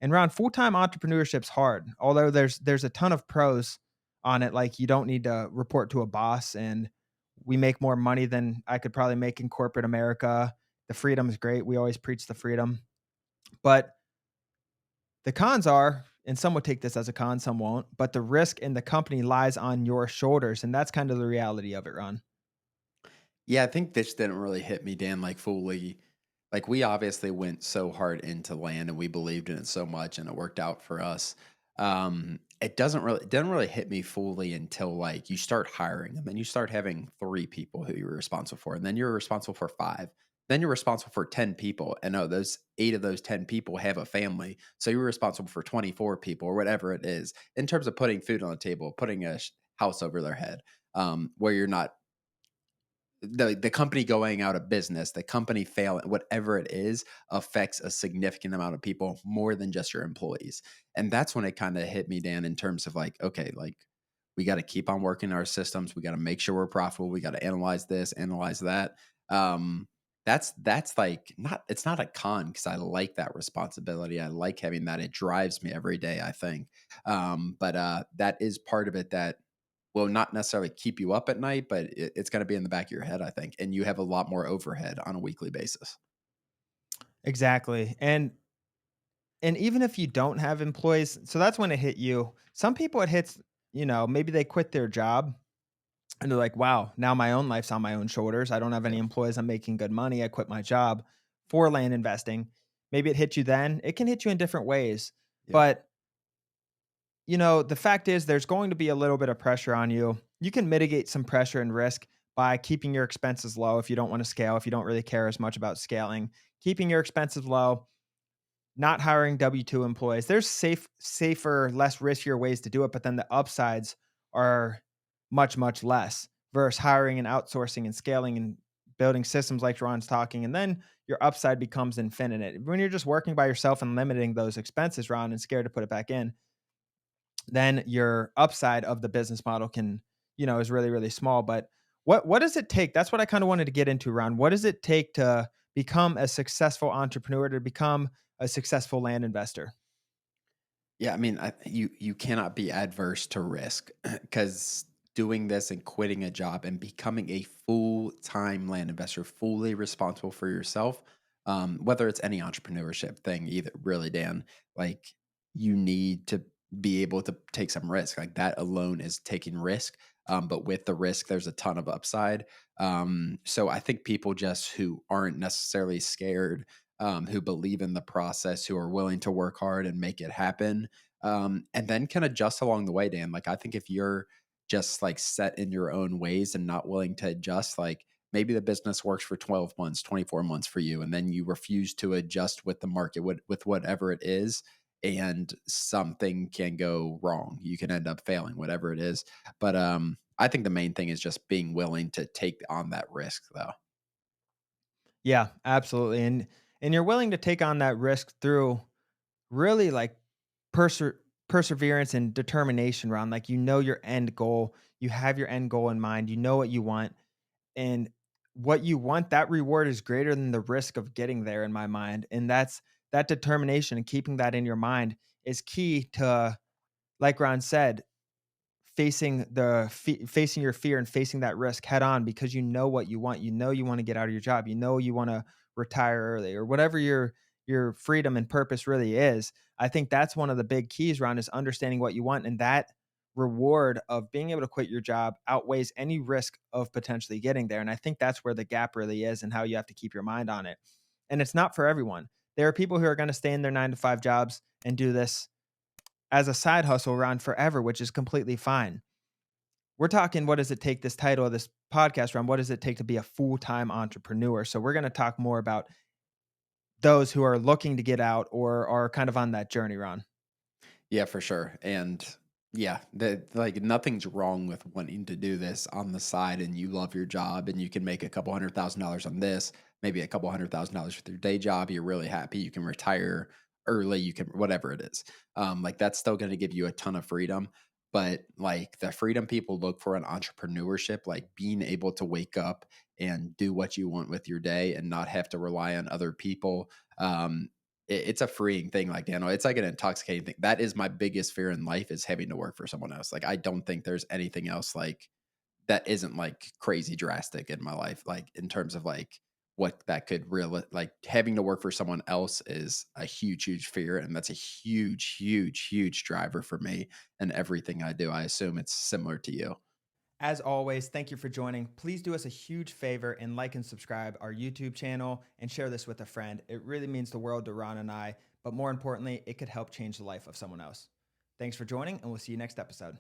And Ron, full-time entrepreneurship's hard. Although there's a ton of pros on it, like you don't need to report to a boss, and we make more money than I could probably make in corporate America. The freedom is great. We always preach the freedom. But the cons are, and some would take this as a con, some won't, but the risk in the company lies on your shoulders. And that's kind of the reality of it, Ron. Yeah, I think this didn't really hit me, Dan, like fully. Like we obviously went so hard into land and we believed in it so much and it worked out for us. It didn't really hit me fully until like you start hiring and then you start having 3 people who you're responsible for, and then you're responsible for 5. Then you're responsible for 10 people. And no, those 8 of those 10 people have a family. So you're responsible for 24 people or whatever it is in terms of putting food on the table, putting a house over their head, where you're not the company going out of business, the company failing, whatever it is, affects a significant amount of people more than just your employees. And that's when it kind of hit me, Dan, in terms of like, okay, like we got to keep on working our systems. We got to make sure we're profitable. We got to analyze this, analyze that. Um, that's like not it's not a con because I like that responsibility. I like having that. It drives me every day, I think. But that is part of it that will not necessarily keep you up at night, but it's gonna be in the back of your head, I think, and you have a lot more overhead on a weekly basis. Exactly. And even if you don't have employees, so that's when it hit you. Some people it hits, maybe they quit their job and they're like, wow, now my own life's on my own shoulders. I don't have any Yep, employees. I'm making good money. I quit my job for land investing. Maybe it hit you then. It can hit you in different ways. yep, But, the fact is there's going to be a little bit of pressure on you. You can mitigate some pressure and risk by keeping your expenses low if you don't want to scale, if you don't really care as much about scaling, keeping your expenses low, not hiring W-2 employees. There's safer, less riskier ways to do it, but then the upsides are much, much less versus hiring and outsourcing and scaling and building systems like Ron's talking. And then your upside becomes infinite. When you're just working by yourself and limiting those expenses, Ron, and scared to put it back in, then your upside of the business model can, is really, really small. But what does it take? That's what I kind of wanted to get into, Ron. What does it take to become a successful entrepreneur, to become a successful land investor? yeah. I mean, you cannot be adverse to risk because doing this and quitting a job and becoming a full time land investor, fully responsible for yourself, whether it's any entrepreneurship thing, either really, Dan, like you need to be able to take some risk. Like that alone is taking risk. But with the risk, there's a ton of upside. So I think people just who aren't necessarily scared, who believe in the process, who are willing to work hard and make it happen, and then can adjust along the way, Dan. Like, I think if you're just like set in your own ways and not willing to adjust, like maybe the business works for 12 months, 24 months for you, and then you refuse to adjust with the market, with whatever it is, and something can go wrong. You can end up failing, whatever it is. But I think the main thing is just being willing to take on that risk, though. Yeah, absolutely. And you're willing to take on that risk through really like perseverance and determination, Ron. Like your end goal. You have your end goal in mind. You know what you want. And what you want, that reward is greater than the risk of getting there in my mind. And that's that determination and keeping that in your mind is key to, like Ron said, facing your fear and facing that risk head on because you know what you want. You know you want to get out of your job. You know you want to retire early or whatever your freedom and purpose really is. I think that's one of the big keys, Ron, is understanding what you want, and that reward of being able to quit your job outweighs any risk of potentially getting there. And I think that's where the gap really is and how you have to keep your mind on it. And it's not for everyone. There are people who are going to stay in their 9 to 5 jobs and do this as a side hustle around forever, which is completely fine. We're talking, what does it take, this title of this podcast, Ron? What does it take to be a full-time entrepreneur? So we're going to talk more about those who are looking to get out or are kind of on that journey, Ron. Yeah, for sure. And yeah, like nothing's wrong with wanting to do this on the side and you love your job and you can make a couple $100,000 on this, maybe a couple $100,000 with your day job. You're really happy. You can retire early. You can, whatever it is. Like that's still going to give you a ton of freedom. But like the freedom people look for in entrepreneurship, like being able to wake up and do what you want with your day and not have to rely on other people. it's a freeing thing, like Daniel. It's like an intoxicating thing. That is my biggest fear in life is having to work for someone else. Like I don't think there's anything else like that isn't like crazy drastic in my life, like in terms of like what that could really like having to work for someone else is a huge, huge fear. And that's a huge, huge, huge driver for me and everything I do. I assume it's similar to you. As always, thank you for joining. Please do us a huge favor and like and subscribe our YouTube channel and share this with a friend. It really means the world to Ron and I, but more importantly, it could help change the life of someone else. Thanks for joining, and we'll see you next episode.